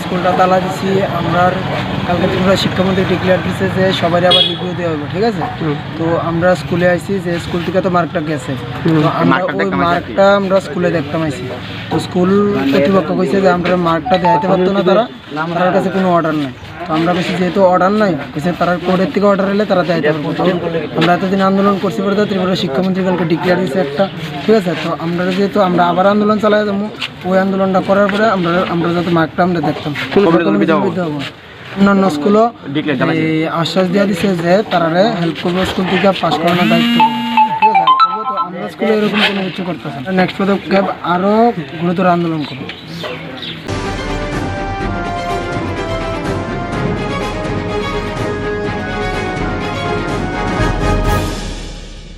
স্কুলটা তালা দিছি। আমরা কালকে ত্রিপুরা শিক্ষামন্ত্রী ডিক্লেয়ার দিচ্ছে যে সবারই আবার রিভিউ দেওয়া হবে, ঠিক আছে। তো আমরা স্কুলে আইছি, যে স্কুল থেকে তো মার্কটা গেছে, তো আমরা ওই মার্কটা আমরা স্কুলে দেখতাম আইছি। তো স্কুল কর্তৃপক্ষ কইছে যে আমরা মার্কটা দেখাইতে পারতো না, তার কাছে কোনো অর্ডার নাই। তো আমরা বলছি যেহেতু অর্ডার নাই, কইছে তারা কোর্টের থেকে অর্ডার এলে তারা দেখাইতে পারবো। তো আমরা এতদিন আন্দোলন করছি বলে তো ত্রিপুরা শিক্ষামন্ত্রী কালকে ডিক্লেয়ার দিচ্ছে একটা, ঠিক আছে। তো আমরা আবার আন্দোলন চালাই যাবো। ওই আন্দোলনটা করার পরে আমরা যাতে মার্কটা আমরা দেখতাম। অন্যান্য স্কুলও আশ্বাস দেওয়া দিচ্ছে যে তারা হেল্প করবো, স্কুল থেকে পাস করানোর দায়িত্ব, ঠিক আছে। তো আমরা স্কুলে এরকম কোনো কিছু করতেছি না। নেক্সট পদক্ষেপ আরও গুরুতর আন্দোলন করবো।